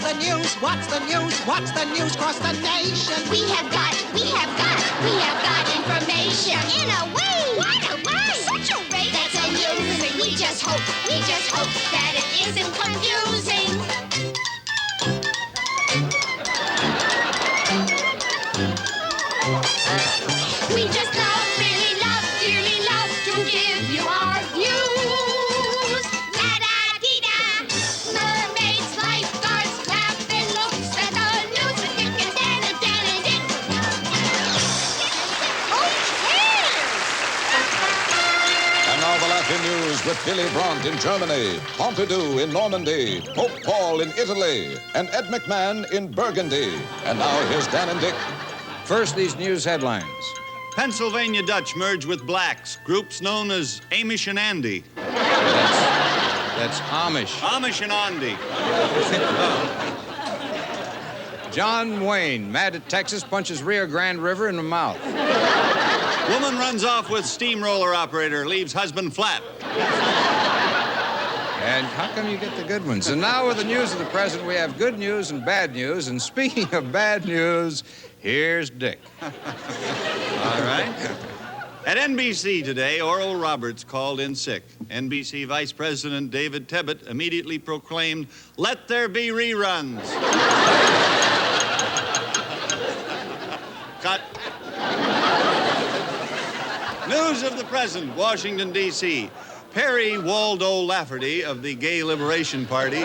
the news? What's the news? What's the news across the nation? We have got information. In a way. What a way. Such a way. That's amusing. We just hope that it isn't confusing. We just really love, dearly love to give you our views. La-da-dee-da. Mermaids, lifeguards, laughing looks at the news. And Dick and Dan and Dan and Dick. And now the Laughing News with Willy Brandt in Germany, Pompidou in Normandy, Pope Paul in Italy, and Ed McMahon in Burgundy. And now here's Dan and Dick. First, these news headlines. Pennsylvania Dutch merge with blacks, groups known as Amish and Andy. That's Amish. Amish and Andy. John Wayne, mad at Texas, punches Rio Grande River in the mouth. Woman runs off with steamroller operator, leaves husband flat. And how come you get the good ones? And now with the news of the president, we have good news and bad news. And speaking of bad news, here's Dick. All right. At NBC today, Oral Roberts called in sick. NBC Vice President David Tebbutt immediately proclaimed, "Let there be reruns." Cut. News of the present, Washington, D.C. Perry Waldo Lafferty of the Gay Liberation Party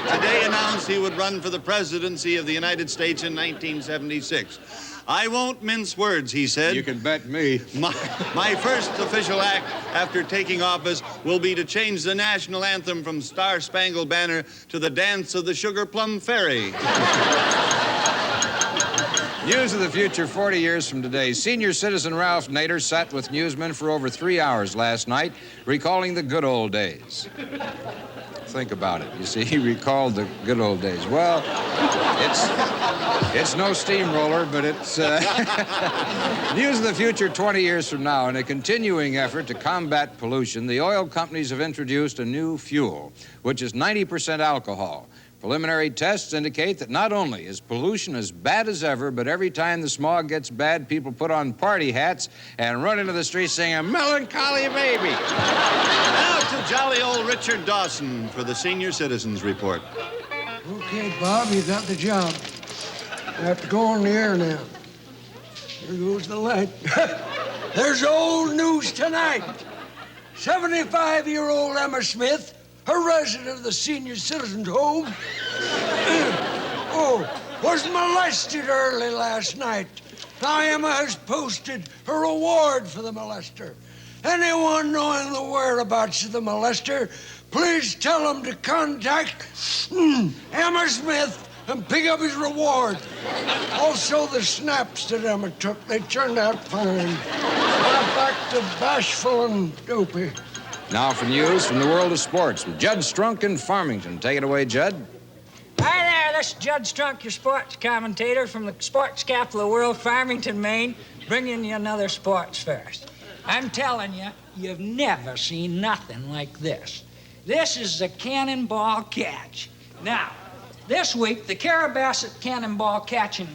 today announced he would run for the presidency of the United States in 1976. "I won't mince words," he said. You can bet me. My first official act after taking office will be to change the national anthem from Star Spangled Banner to the Dance of the Sugar Plum Fairy. News of the future 40 years from today. Senior citizen Ralph Nader sat with newsmen for over 3 hours last night, recalling the good old days. Think about it. You see, he recalled the good old days. Well, it's no steamroller, but it's news of the future 20 years from now. In a continuing effort to combat pollution, the oil companies have introduced a new fuel, which is 90% alcohol. Preliminary tests indicate that not only is pollution as bad as ever, but every time the smog gets bad, people put on party hats and run into the streets singing "Melancholy Baby." Now to jolly old Richard Dawson for the Senior Citizens Report. Okay, Bob, you got the job. I have to go on the air now. Here goes the light. There's old news tonight. 75-year-old Emma Smith, a resident of the senior citizens home, was molested early last night. Now Emma has posted her reward for the molester. Anyone knowing the whereabouts of the molester, please tell them to contact Emma Smith and pick up his reward. Also, the snaps that Emma took, they turned out fine. Now back to Bashful and Dopey. Now for news from the world of sports with Judd Strunk in Farmington. Take it away, Judd. Hi there, this is Judd Strunk, your sports commentator from the sports capital of the world, Farmington, Maine, bringing you another sports first. I'm telling you, you've never seen nothing like this. This is the cannonball catch. Now, this week, the Carabasset cannonball catching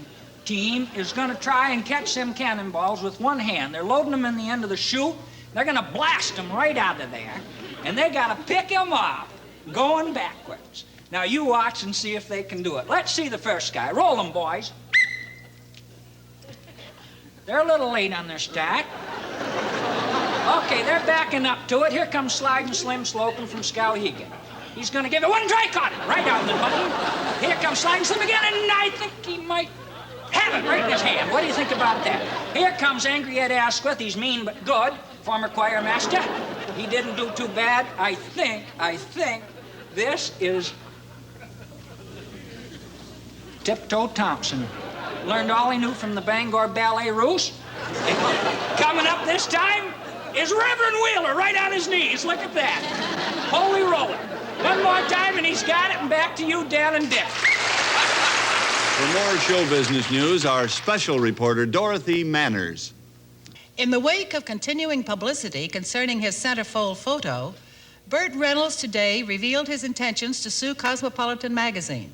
team is going to try and catch them cannonballs with one hand. They're loading them in the end of the chute. They're going to blast them right out of there, and they got to pick them up going backwards. Now, you watch and see if they can do it. Let's see the first guy. Roll them, boys. They're a little late on their start. Okay, they're backing up to it. Here comes Sliding Slim Slocum from Skowhegan. He's going to give it one try, caught it right out in the button. Here comes Sliding Slim again, and I think he might have it right in his hand. What do you think about that? Here comes Angry Ed Asquith. He's mean but good. Former choir master. He didn't do too bad. I think this is Tiptoe Thompson. Learned all he knew from the Bangor Ballet Russe. Coming up this time is Reverend Wheeler, right on his knees. Look at that. Holy roller. One more time and he's got it, and back to you, Dan and Dick. For more show business news, our special reporter, Dorothy Manners. In the wake of continuing publicity concerning his centerfold photo, Burt Reynolds today revealed his intentions to sue Cosmopolitan magazine.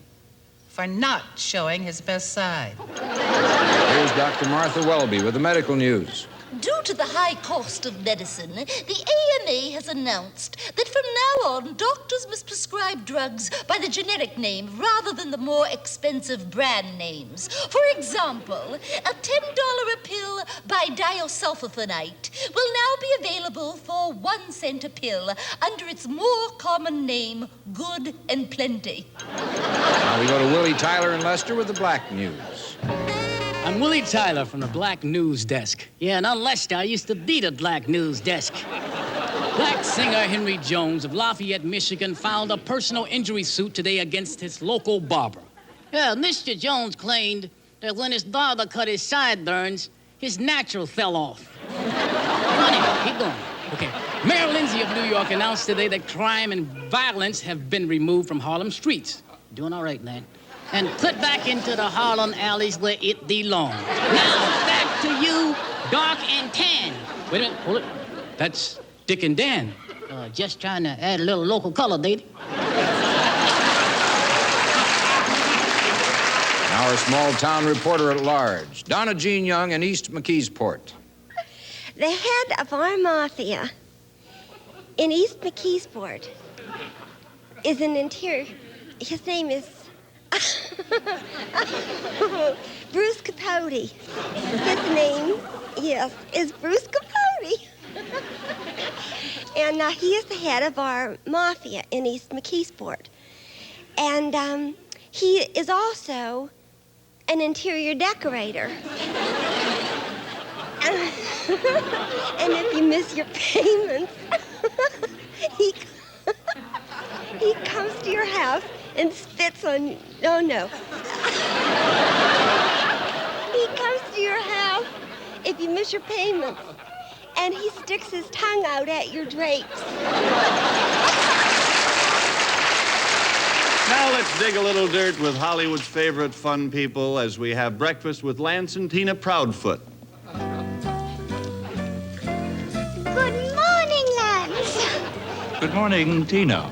for not showing his best side. Here's Dr. Martha Welby with the medical news. Due to the high cost of medicine, the AMA has announced that from now on, doctors must prescribe drugs by the generic name rather than the more expensive brand names. For example, a $10 a pill bidisulfophenate will now be available for 1 cent a pill under its more common name, Good and Plenty. Now we go to Willie Tyler in Leicester with the black news. I'm Willie Tyler from the Black News Desk. Yeah, and on Leicester, I used to be the Black News Desk. Black singer Henry Jones of Lafayette, Michigan, filed a personal injury suit today against his local barber. Yeah, Mr. Jones claimed that when his daughter cut his sideburns, his natural fell off. Funny, keep going. Okay. Mayor Lindsay of New York announced today that crime and violence have been removed from Harlem streets. Doing all right, man. And put back into the Harlem alleys where it belongs. Now, back to you, Dark and Tan. Wait a minute, hold it. That's Dick and Dan. Just trying to add a little local color, baby. Our small-town reporter at large, Donna Jean Young in East McKeesport. The head of our mafia in East McKeesport is an interior. His name is Bruce Capote. His name, yes, is Bruce Capote. And he is the head of our mafia in East McKeesport. And he is also an interior decorator. And if you miss your payments, he comes to your house and spits on you. Oh, no. He comes to your house if you miss your payments, and he sticks his tongue out at your drapes. Now let's dig a little dirt with Hollywood's favorite fun people as we have breakfast with Lance and Tina Proudfoot. Good morning, Lance. Good morning, Tina.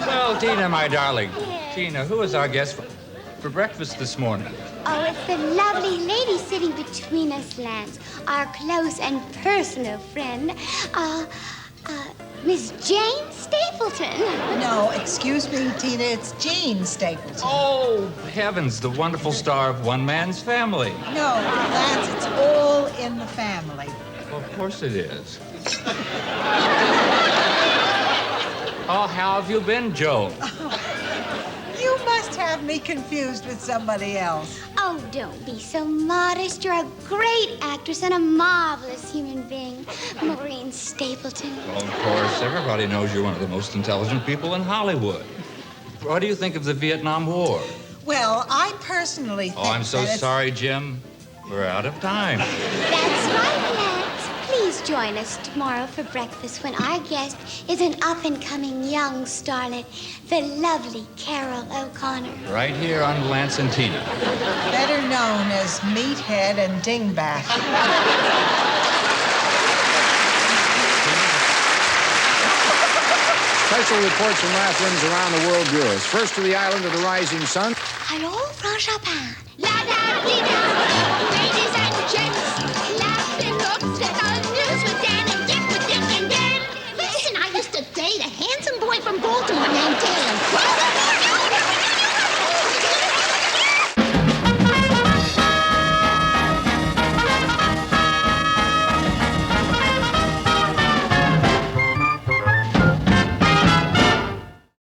Well, Tina, my darling. Yes. Tina, who is our guest for breakfast this morning? Oh, it's the lovely lady sitting between us, Lance, our close and personal friend, Miss Jane Stapleton. No, excuse me, Tina, it's Jean Stapleton. Oh, heavens, the wonderful star of One Man's Family. No, Lance, it's all in the family. Well, of course it is. Oh, how have you been, Joe? You must have me confused with somebody else. Oh, don't be so modest. You're a great actress and a marvelous human being, Maureen Stapleton. Well, of course, everybody knows you're one of the most intelligent people in Hollywood. What do you think of the Vietnam War? Well, I personally think Oh, I'm so sorry, Jim. We're out of time. That's right, Lance. Please join us tomorrow for breakfast when our guest is an up-and-coming young starlet, the lovely Carol O'Connor. Right here on Lance and Tina. Better known as Meathead and Dingbat. Special reports from Rathlin's Around the World bureaus. First to the island of the rising sun. Allons, Franc Chapin. La da di da.